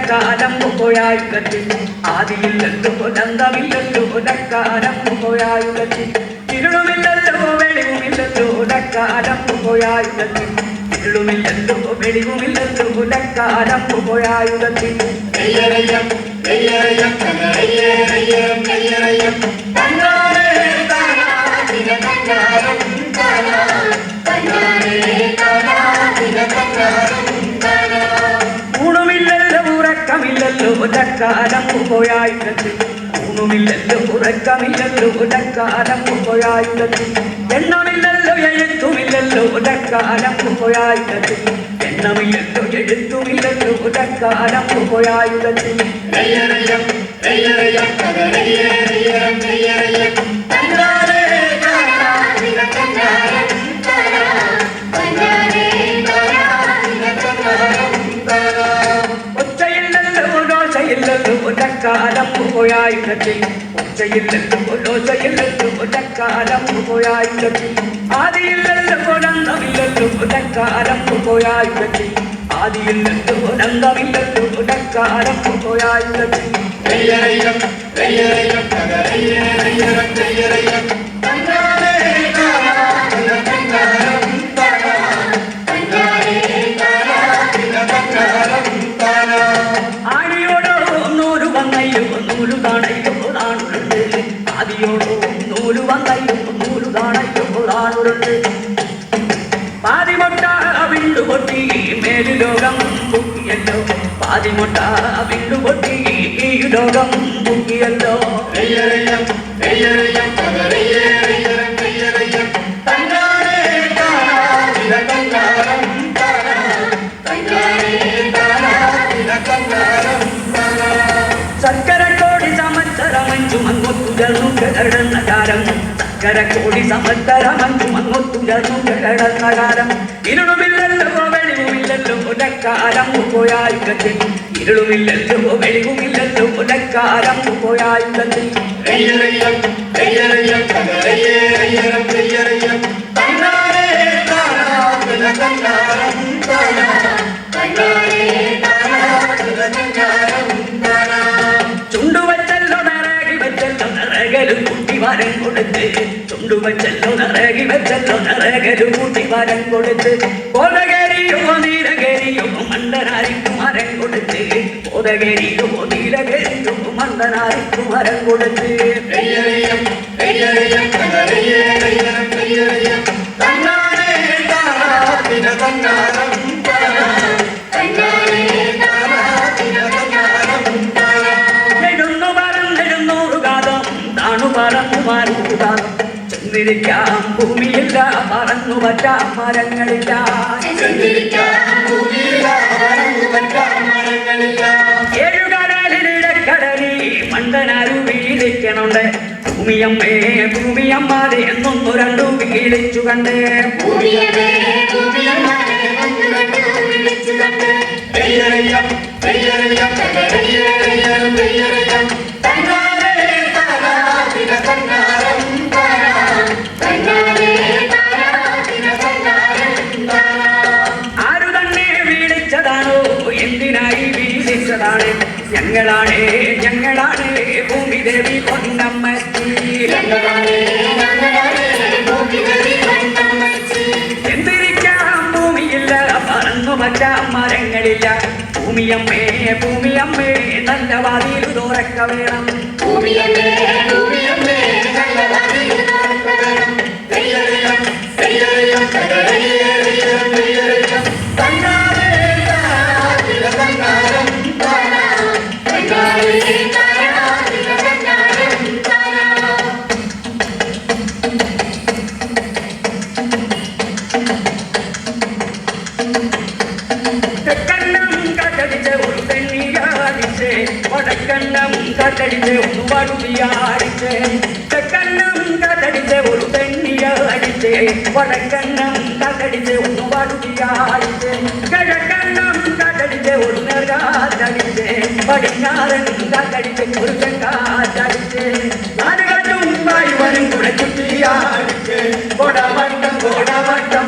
ഒരക്കാലം പോയായുഗത്തിൽ ആദിയില്ലല്ലോ ഒരന്തമില്ലല്ലോ ഒരക്കാലം പോയായുഗത്തിൽ ഇരുളുമില്ലല്ലോ വെളിവുമില്ലല്ലോ ഒരക്കാലം പോയായുഗത്തിൽ ഇരുളുമില്ലല്ലോ വെളിവുമില്ലല്ലോ ഒരക്കാലം പോയായുഗത്തിൽ ഊണുമില്ലല്ലോ ഉറക്കമില്ലല്ലോ ഒരക്കാലം പോയായുഗത്തിൽ ഊണുമില്ലല്ലോ ഉറക്കമില്ലല്ലോ ഒരക്കാലം പോയായുഗത്തിൽ എണ്ണമില്ലല്ലോ എഴുത്തുമില്ലല്ലോ ഒരക്കാലം പോയായുഗത്തിൽ എണ്ണമില്ലല്ലോ എഴുത്തുമില്ലല്ലോ ഒരക്കാലം പോയായുഗത്തിൽ ഒച്ചയില്ലല്ലോ ഒരക്കാലം പോയായുഗത്തിൽ ഒച്ചയില്ലല്ലോ ഒലോചയില്ലല്ലോ ഒരക്കാലം പോയായുഗത്തിൽ ആദിയില്ലല്ലോ ഒരന്തമില്ലല്ലോ ഒരക്കാലം പോയായുഗത്തിൽ ആദിയില്ലല്ലോ ഒരന്തമില്ലല്ലോ ഒരക്കാലം പോയായുഗത്തിൽ ആടിയോടോ നൂല് വന്നയ്യോ നൂല് താണയ്യോ താണുരുണ്ട് ആദിയോടോ നൂല് വന്നയ്യോ നൂല് താണയ്യോ താണുരുണ്ട് പാതിമൊട്ട വിണ്ടുപൊട്ടി മേലുലോകം പൊക്കിയല്ലോ പാതിമൊട്ട വിണ്ടുപൊട്ടി ഈ ലോകം പൊക്കിയല്ലോ സക്കരക്കോടി സമത്തരമഞ്ചു മങ്ങൊത്തുചേർന്നു കിടന്ന കാലം സക്കരക്കോടി സമത്തരമഞ്ചു മങ്ങൊത്തുചേർന്നു കിടന്ന കാലം ഇരുളുമില്ലല്ലോ വെളിവുമില്ലല്ലോ ഒരക്കാലം പോയായുഗത്തിൽ ഇരുളുമില്ലല്ലോ വെളിവുമില്ലല്ലോ ഒരക്കാലം പോയായുഗത്തിൽ ചുണ്ടുവച്ചല്ലോ നിറകി വെച്ചല്ലോ നിറകലും കൂട്ടി വരം കൊടുത്ത് ചുണ്ടുവച്ചല്ലോ നിറകി വെച്ചല്ലോ നിറകലും കൂട്ടി വരം കൊടുത്ത് കോതകരിയോ നീലകരിയോ മണ്ടനാരിക്കും മരം കൊടുത്ത് കോതകരിയോ നീലകരിയോ മണ്ടനാരിക്കും മരം കൊടുത്ത് ചെന്നിരിക്കാം ഭൂമിയില്ല പറന്നു പറ്റാം മരങ്ങളില്ല ഏഴുകടലിടക്കടലി മണ്ടനാരു വീളിക്കണുണ്ട് ഭൂമിയമ്മേ ഭൂമിയമ്മാരെ എന്നൊന്നു രണ്ടു വീളിച്ചു കണ്ടേ ആരു തന്നെ വീളിച്ചതാണോ എന്തിനായി വീളിച്ചതാണ് ഞങ്ങളാണേ ഞങ്ങളാണേ ഭൂമി ദേവി പൊന്നമ്മച്ചി എന്തിരിക്കാം ഭൂമിയില്ല പറന്നു പറ്റാം മരങ്ങളില്ല ഭൂമിയമ്മേ ഭൂമിയമ്മേ നല്ല വാതിൽ തുറക്ക വേണം വടക്കണ്ണം കട്ടടിച്ച് ഒന്ന് വടുതിയാടിച്ച് തെക്കണ്ണം കട്ടടിച്ച് ഒരു പെണ്ണിയടിച്ച് വടക്കണ്ണം കട്ടടിച്ച് ഒന്ന് വടുതിയാടിച്ച് കിഴക്കണ്ണം കട്ടടിച്ച് ഒരു നെറുകാറ്റടിച്ച് പടിഞ്ഞാറൻ കട്ടടിച്ച് ഒരു ചെങ്കാറ്റടിച്ച് നാലുകാറ്റും വായുവനും കൂടെ ചുറ്റിയാടിച്ച് കൊടവട്ടം കൊടവട്ടം